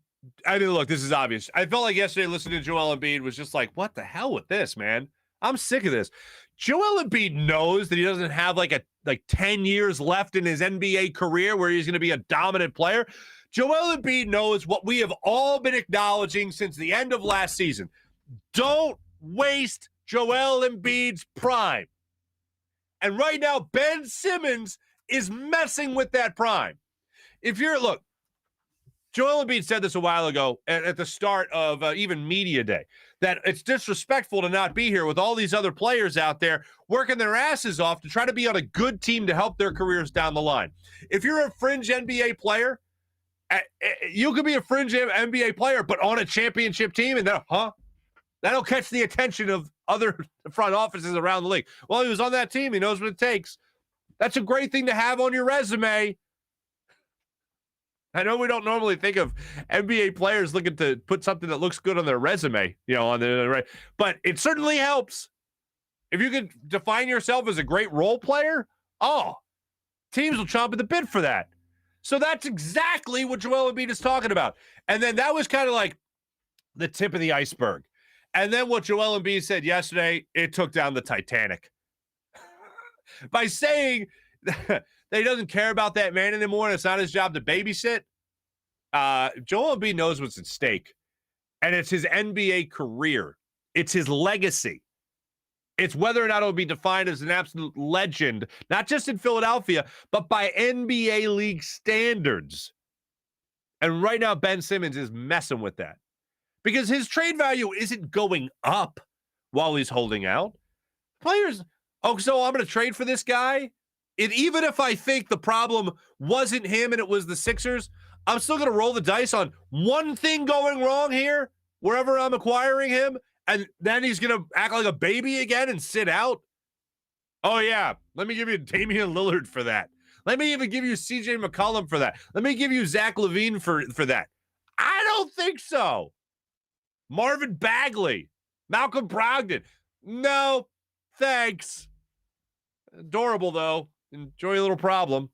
I mean, look, this is obvious. I felt like yesterday listening to Joel Embiid was just like, what the hell with this, man? I'm sick of this. Joel Embiid knows that he doesn't have like 10 years left in his NBA career where he's going to be a dominant player. Joel Embiid knows what we have all been acknowledging since the end of last season. Don't waste Joel Embiid's prime. And right now, Ben Simmons is messing with that prime. Joel Embiid said this a while ago at the start of even media day, that it's disrespectful to not be here with all these other players out there working their asses off to try to be on a good team to help their careers down the line. If you're a fringe NBA player, you could be a fringe NBA player, but on a championship team, and that'll catch the attention of other front offices around the league. Well, he was on that team. He knows what it takes. That's a great thing to have on your resume. I know we don't normally think of NBA players looking to put something that looks good on their resume, but it certainly helps. If you could define yourself as a great role player, teams will chomp at the bit for that. So that's exactly what Joel Embiid is talking about. And then that was kind of like the tip of the iceberg. And then what Joel Embiid said yesterday, it took down the Titanic. By saying that he doesn't care about that man anymore and it's not his job to babysit, Joel Embiid knows what's at stake. And it's his NBA career. It's his legacy. It's whether or not it'll be defined as an absolute legend, not just in Philadelphia, but by NBA league standards. And right now, Ben Simmons is messing with that because his trade value isn't going up while he's holding out. Players, so I'm going to trade for this guy? And even if I think the problem wasn't him and it was the Sixers, I'm still going to roll the dice on one thing going wrong here, wherever I'm acquiring him, and then he's going to act like a baby again and sit out? Oh, yeah. Let me give you Damian Lillard for that. Let me even give you CJ McCollum for that. Let me give you Zach LaVine for that. I don't think so. Marvin Bagley, Malcolm Brogdon. No, thanks. Adorable, though. Enjoy a little problem.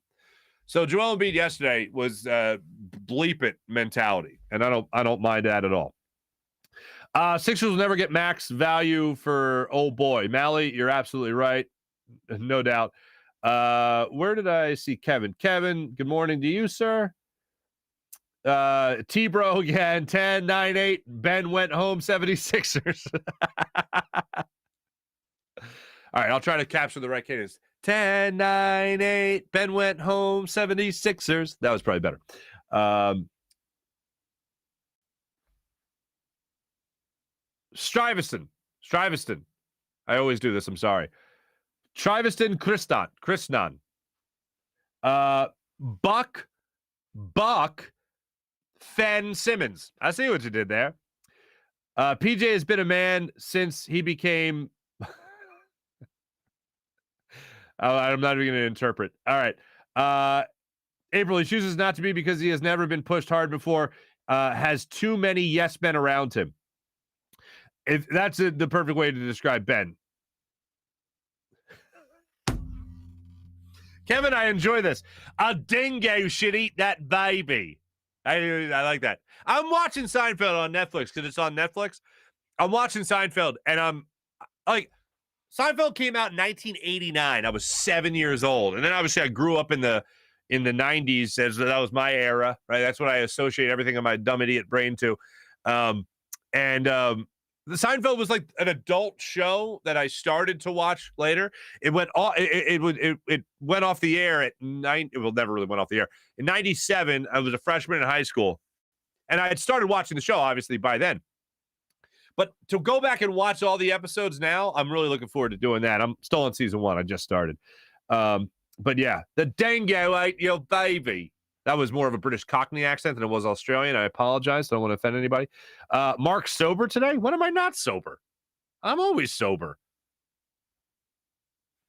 So Joel Embiid yesterday was bleep it mentality, and I don't mind that at all. Sixers will never get max value for old boy. Mally, you're absolutely right. No doubt. Where did I see Kevin? Kevin, good morning to you, sir. T-Bro again, 10, 9, 8. Ben went home, 76ers. All right, I'll try to capture the right cadence. 10, 9, 8. Ben went home, 76ers. That was probably better. Stuyvesant. I always do this. I'm sorry. Stuyvesant Krishnan. Buck Fen Simmons. I see what you did there. PJ has been a man since he became... I'm not even going to interpret. All right. April, he chooses not to be because he has never been pushed hard before, has too many yes men around him. If that's the perfect way to describe Ben. Kevin, I enjoy this. A dingo should eat that baby. I like that. I'm watching Seinfeld on Netflix because it's on Netflix. I'm watching Seinfeld, and I'm like, Seinfeld came out in 1989. I was 7 years old, and then obviously I grew up in the 90s. As that was my era, right? That's what I associate everything in my dumb idiot brain to. The Seinfeld was like an adult show that I started to watch later. It went off. It went off the air at nine. It will never really went off the air in '97. I was a freshman in high school, and I had started watching the show obviously by then. But to go back and watch all the episodes now, I'm really looking forward to doing that. I'm still on season 1. I just started. But yeah, the dingo ate your baby. That was more of a British Cockney accent than it was Australian. I apologize. Don't want to offend anybody. Marc sober today? When am I not sober? I'm always sober.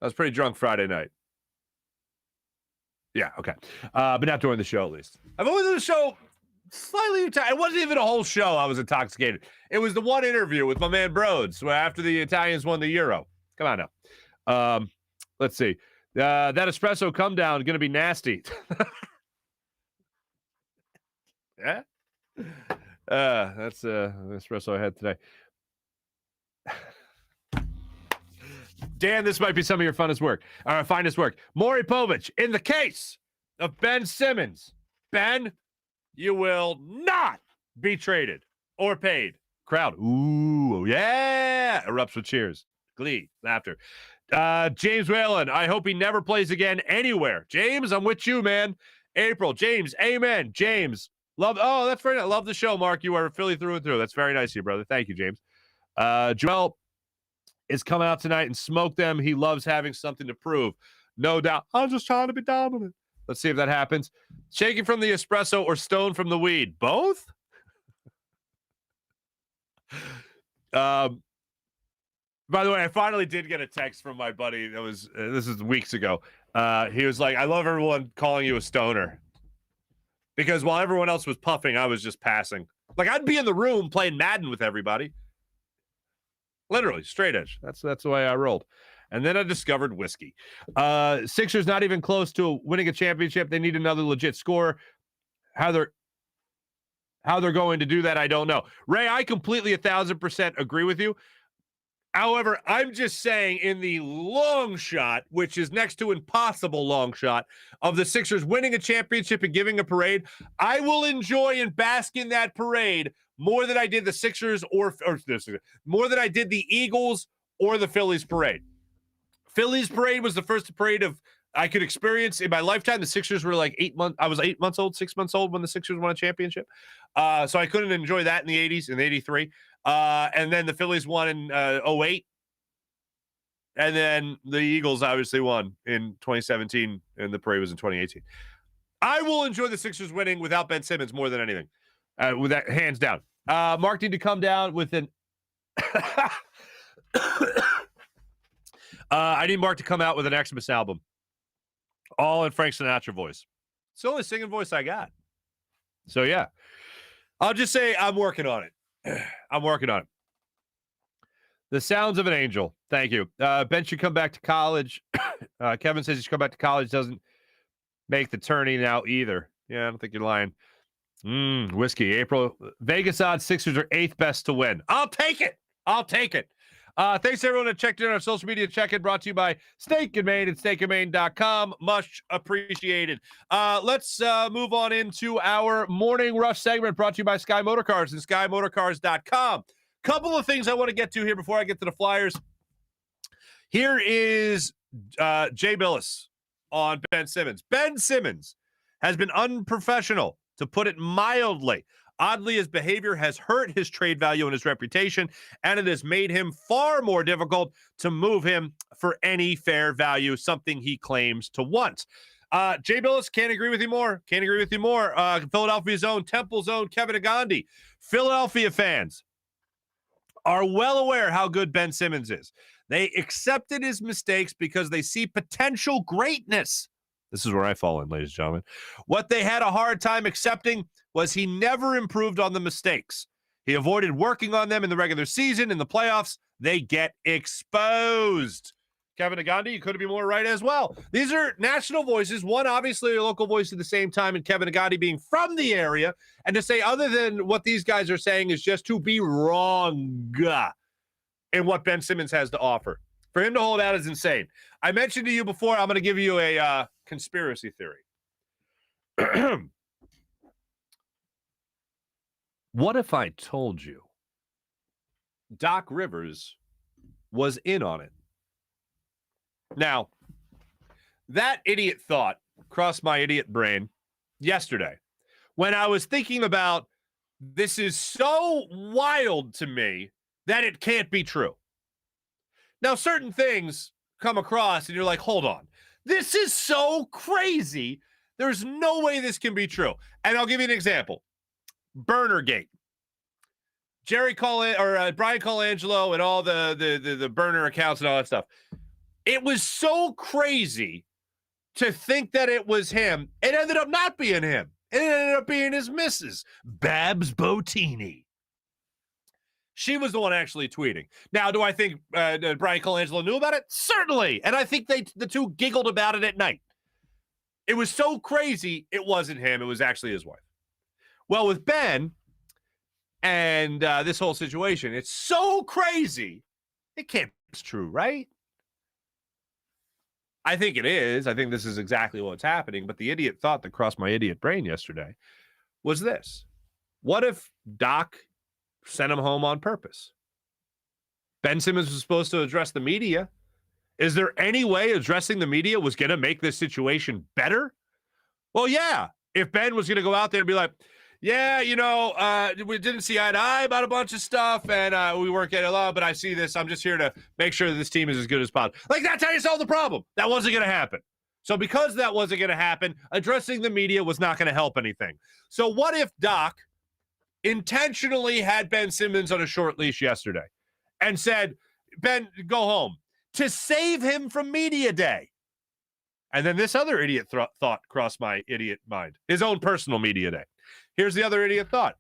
I was pretty drunk Friday night. Yeah, okay. But not during the show, at least. I've always done the show slightly. It wasn't even a whole show. I was intoxicated. It was the one interview with my man Broads after the Italians won the Euro. Come on now. Let's see. That espresso come down is going to be nasty. Yeah. That's the espresso I had today. Dan, this might be some of your finest work. Maury Povich, in the case of Ben Simmons. Ben, you will not be traded or paid. Crowd. Ooh, yeah. Erupts with cheers. Glee. Laughter. James Whalen, I hope he never plays again anywhere. James, I'm with you, man. April, James, amen. James, that's very nice. Love the show, Marc. You are Philly through and through. That's very nice of you, brother. Thank you, James. Joel is coming out tonight and smoke them. He loves having something to prove. No doubt. I'm just trying to be dominant. Let's see if that happens. Shaking from the espresso or stone from the weed? Both? By the way, I finally did get a text from my buddy. This is weeks ago. He was like, I love everyone calling you a stoner. Because while everyone else was puffing, I was just passing. Like, I'd be in the room playing Madden with everybody. Literally, straight edge. That's the way I rolled. And then I discovered whiskey. Sixers not even close to winning a championship. They need another legit scorer. How they're going to do that, I don't know. Ray, I completely 1,000% agree with you. However, I'm just saying in the long shot, which is next to impossible long shot, of the Sixers winning a championship and giving a parade, I will enjoy and bask in that parade more than I did the Sixers or more than I did the Eagles or the Phillies parade. Phillies parade was the first parade I could experience in my lifetime. The Sixers were like 8 months. I was 6 months old when the Sixers won a championship. So I couldn't enjoy that in the 80s, in 83. And then the Phillies won in 08. And then the Eagles obviously won in 2017, and the parade was in 2018. I will enjoy the Sixers winning without Ben Simmons more than anything. With that, hands down. Marc need to come down with an... I need Marc to come out with an Xmas album. All in Frank Sinatra voice. It's the only singing voice I got. So, yeah. I'll just say I'm working on it. I'm working on it. The sounds of an angel. Thank you. Ben should come back to college. Kevin says he should come back to college. Doesn't make the tourney now either. Yeah, I don't think you're lying. Whiskey. April. Vegas odds Sixers are 8th best to win. I'll take it. Thanks to everyone that checked in on our social media check-in, brought to you by Steak and Maine at steakandmaine.com. Much appreciated. Let's move on into our Morning Rush segment, brought to you by Sky Motorcars and SkyMotorcars.com. Couple of things I want to get to here before I get to the Flyers. Here is Jay Billis on Ben Simmons. Ben Simmons has been unprofessional, to put it mildly. Oddly, his behavior has hurt his trade value and his reputation, and it has made him far more difficult to move him for any fair value, something he claims to want. Jay Billis, can't agree with you more. Philadelphia's own, Temple's own, Kevin Agandi. Philadelphia fans are well aware how good Ben Simmons is. They accepted his mistakes because they see potential greatness. This is where I fall in, ladies and gentlemen. What they had a hard time accepting was he never improved on the mistakes. He avoided working on them in the regular season. In the playoffs, they get exposed. Kevin Agandi, you couldn't be more right as well. These are national voices. One, obviously, a local voice at the same time, and Kevin Agandi being from the area. And to say other than what these guys are saying is just to be wrong in what Ben Simmons has to offer. For him to hold out is insane. I mentioned to you before, I'm going to give you a conspiracy theory. What if I told you Doc Rivers was in on it? Now, that idiot thought crossed my idiot brain yesterday when I was thinking about this is so wild to me that it can't be true. Now, certain things come across and you're like, hold on. This is so crazy. There's no way this can be true. And I'll give you an example. Burnergate. Brian Colangelo and all the burner accounts and all that stuff. It was so crazy to think that it was him. It ended up not being him. It ended up being his missus, Babs Botini. She was the one actually tweeting. Now, do I think Brian Colangelo knew about it? Certainly. And I think the two giggled about it at night. It was so crazy, it wasn't him. It was actually his wife. Well, with Ben and this whole situation, it's so crazy, it can't be true, right? I think it is. I think this is exactly what's happening. But the idiot thought that crossed my idiot brain yesterday was this. What if Doc sent him home on purpose? Ben Simmons was supposed to address the media. Is there any way addressing the media was going to make this situation better? Well, yeah. If Ben was going to go out there and be like, yeah, we didn't see eye to eye about a bunch of stuff, and we weren't getting along, but I see this. I'm just here to make sure that this team is as good as possible. Like, that's how you solve the problem. That wasn't going to happen. So because that wasn't going to happen, addressing the media was not going to help anything. So what if Doc intentionally had Ben Simmons on a short leash yesterday and said, Ben, go home, to save him from media day? And then this other idiot thought crossed my idiot mind, his own personal media day. Here's the other idiot thought.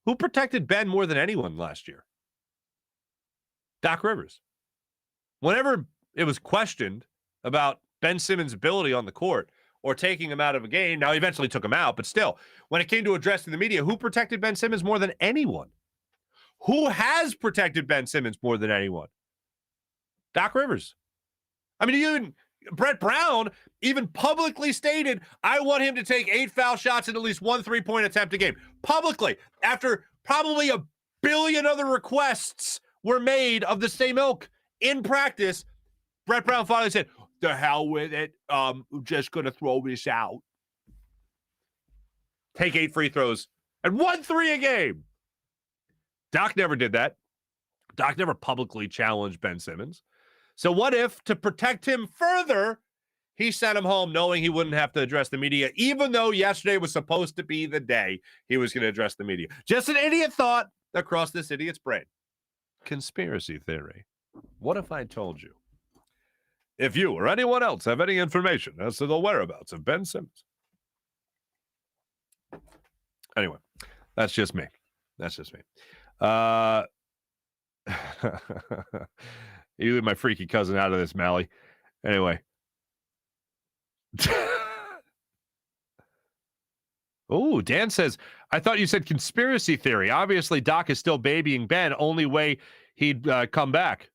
Who protected Ben more than anyone last year? Doc Rivers. Whenever it was questioned about Ben Simmons' ability on the court or taking him out of a game, now he eventually took him out, but still, when it came to addressing the media, who protected Ben Simmons more than anyone? Who has protected Ben Simmons more than anyone? Doc Rivers. I mean, even Brett Brown even publicly stated, I want him to take 8 foul shots and at least 1 3-point attempt a game. Publicly, after probably a billion other requests were made of the same ilk in practice, Brett Brown finally said, the hell with it. Just going to throw this out. Take 8 free throws and 1 3 a game. Doc never did that. Doc never publicly challenged Ben Simmons. So what if, to protect him further, he sent him home knowing he wouldn't have to address the media, even though yesterday was supposed to be the day he was going to address the media? Just an idiot thought that crossed this idiot's brain. Conspiracy theory. What if I told you? If you or anyone else have any information as to the whereabouts of Ben Simmons. Anyway, that's just me. That's just me. You leave my freaky cousin out of this, Mally. Anyway. Oh, Dan says, I thought you said conspiracy theory. Obviously, Doc is still babying Ben. Only way he'd come back.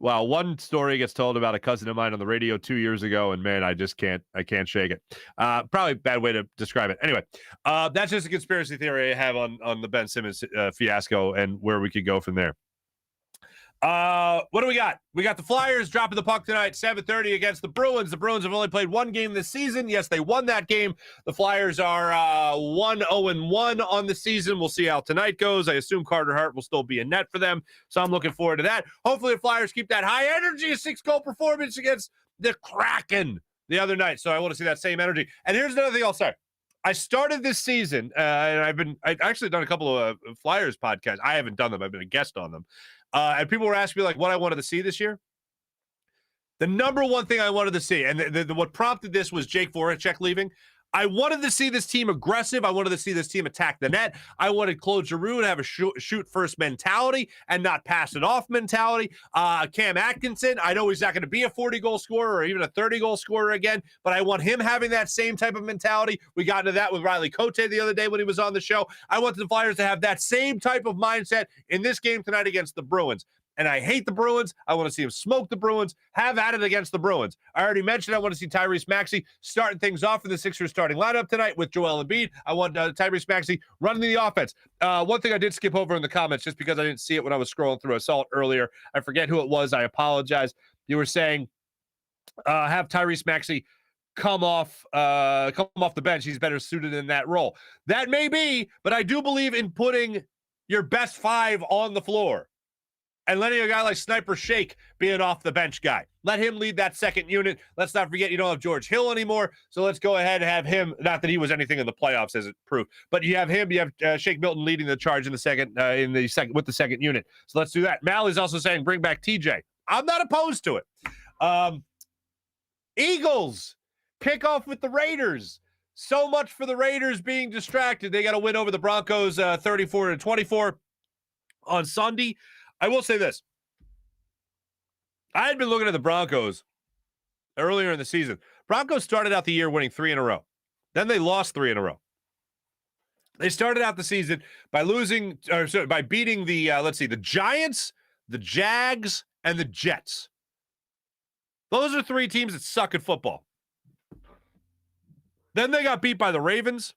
Wow, one story gets told about a cousin of mine on the radio 2 years ago, and man, I can't shake it. Probably a bad way to describe it. Anyway, that's just a conspiracy theory I have on the Ben Simmons fiasco and where we could go from there. What do we got? We got the Flyers dropping the puck tonight, 7:30 against the Bruins. The Bruins have only played one game this season. Yes, they won that game. The Flyers are 1-0-1 on the season. We'll see how tonight goes. I assume Carter Hart will still be in net for them, so I'm looking forward to that. Hopefully the Flyers keep that high energy, 6-goal performance against the Kraken the other night, so I want to see that same energy. And here's another thing I'll say. I started this season, and I've actually done a couple of Flyers podcasts. I haven't done them. I've been a guest on them. And people were asking me like what I wanted to see this year. The number one thing I wanted to see, and what prompted this was Jake Voracek leaving. I wanted to see this team aggressive. I wanted to see this team attack the net. I wanted Claude Giroux to have a shoot first mentality and not pass it off mentality. Cam Atkinson, I know he's not going to be a 40-goal scorer or even a 30-goal scorer again, but I want him having that same type of mentality. We got into that with Riley Cote the other day when he was on the show. I want the Flyers to have that same type of mindset in this game tonight against the Bruins. And I hate the Bruins. I want to see him smoke the Bruins, have at it against the Bruins. I already mentioned I want to see Tyrese Maxey starting things off in the Sixers starting lineup tonight with Joel Embiid. I want Tyrese Maxey running the offense. One thing I did skip over in the comments just because I didn't see it when I was scrolling through Assault earlier. I forget who it was. I apologize. You were saying have Tyrese Maxey come off the bench. He's better suited in that role. That may be, but I do believe in putting your best five on the floor and letting a guy like Sniper Shake be an off-the-bench guy. Let him lead that second unit. Let's not forget you don't have George Hill anymore, so let's go ahead and have him. Not that he was anything in the playoffs, as it proved, but you have him. You have Shake Milton leading the charge in the second with the second unit. So let's do that. Mally's also saying bring back TJ. I'm not opposed to it. Eagles kick off with the Raiders. So much for the Raiders being distracted. They got to win over the Broncos 34-24 on Sunday. I will say this. I had been looking at the Broncos earlier in the season. Broncos started out the year winning 3 in a row. Then they lost 3 in a row. They started out the season by beating the Giants, the Jags, and the Jets. Those are 3 teams that suck at football. Then they got beat by the Ravens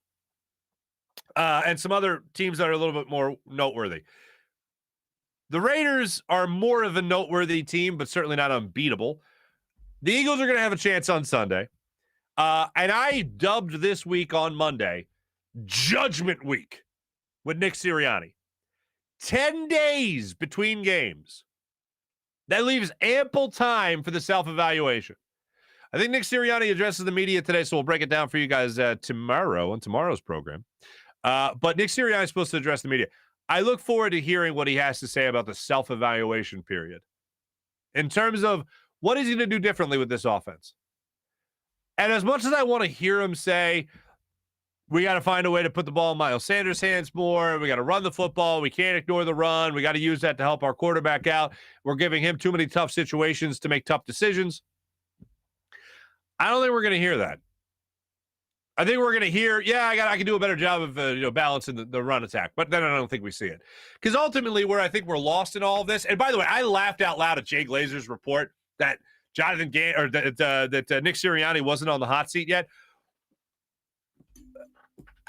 and some other teams that are a little bit more noteworthy. The Raiders are more of a noteworthy team, but certainly not unbeatable. The Eagles are going to have a chance on Sunday. And I dubbed this week on Monday Judgment Week with Nick Sirianni. 10 days between games. That leaves ample time for the self-evaluation. I think Nick Sirianni addresses the media today, so we'll break it down for you guys tomorrow on tomorrow's program. But Nick Sirianni is supposed to address the media. I look forward to hearing what he has to say about the self-evaluation period in terms of what is he going to do differently with this offense. And as much as I want to hear him say, we got to find a way to put the ball in Miles Sanders' hands more, we got to run the football, we can't ignore the run, we got to use that to help our quarterback out, we're giving him too many tough situations to make tough decisions. I don't think we're going to hear that. I think we're going to hear, I can do a better job of balancing the run attack, but then I don't think we see it. Because ultimately, where I think we're lost in all of this, and by the way, I laughed out loud at Jay Glazer's report that that Nick Sirianni wasn't on the hot seat yet.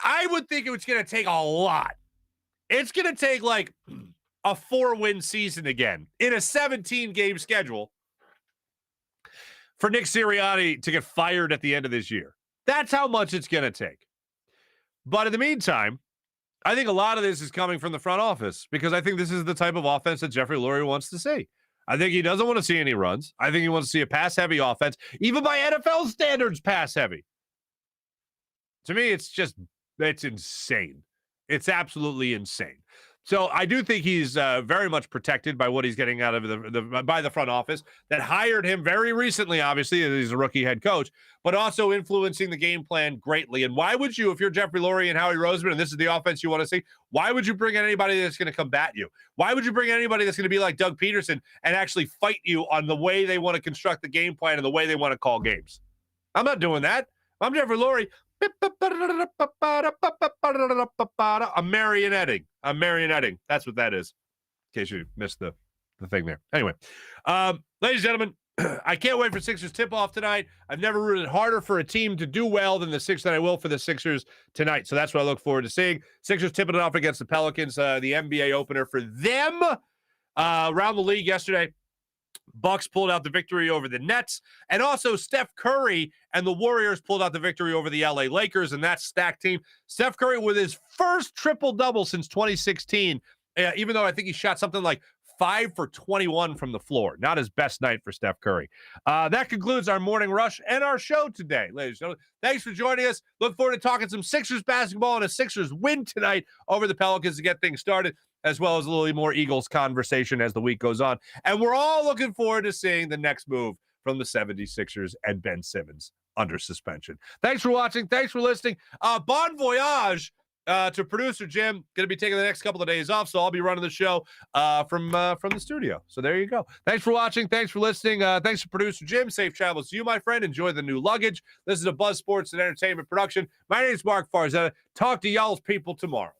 I would think it's going to take a lot. It's going to take like a 4-win season again in a 17-game schedule for Nick Sirianni to get fired at the end of this year. That's how much it's going to take. But in the meantime, I think a lot of this is coming from the front office because I think this is the type of offense that Jeffrey Lurie wants to see. I think he doesn't want to see any runs. I think he wants to see a pass-heavy offense, even by NFL standards, pass-heavy. To me, it's insane. It's absolutely insane. So I do think he's very much protected by what he's getting out of by the front office that hired him very recently, obviously, he's a rookie head coach, but also influencing the game plan greatly. And why would you, if you're Jeffrey Lurie and Howie Roseman, and this is the offense you want to see, why would you bring in anybody that's going to combat you? Why would you bring in anybody that's going to be like Doug Peterson and actually fight you on the way they want to construct the game plan and the way they want to call games? I'm not doing that. I'm Jeffrey Lurie. I'm marionetting. That's what that is. In case you missed the thing there. Anyway, ladies and gentlemen, I can't wait for Sixers tip-off tonight. I've never rooted harder for a team to do well than I will for the Sixers tonight. So that's what I look forward to seeing. Sixers tipping it off against the Pelicans, the NBA opener for them. Around the league yesterday, Bucks pulled out the victory over the Nets, and also Steph Curry and the Warriors pulled out the victory over the LA Lakers, and that stacked team. Steph Curry with his first triple-double since 2016, even though I think he shot something like 5 for 21 from the floor. Not his best night for Steph Curry. That concludes our morning rush and our show today, ladies and gentlemen. Thanks for joining us. Look forward to talking some Sixers basketball and a Sixers win tonight over the Pelicans to get things started, as well as a little more Eagles conversation as the week goes on. And we're all looking forward to seeing the next move from the 76ers and Ben Simmons. under suspension. Thanks for watching. Thanks for listening. Bon voyage to producer Jim. Going to be taking the next couple of days off, so I'll be running the show from the studio. So there you go. Thanks for watching. Thanks for listening. Thanks to producer Jim. Safe travels to you, my friend. Enjoy the new luggage. This is a Buzz Sports and Entertainment production. My name is Marc Farzy. Talk to y'all's people tomorrow.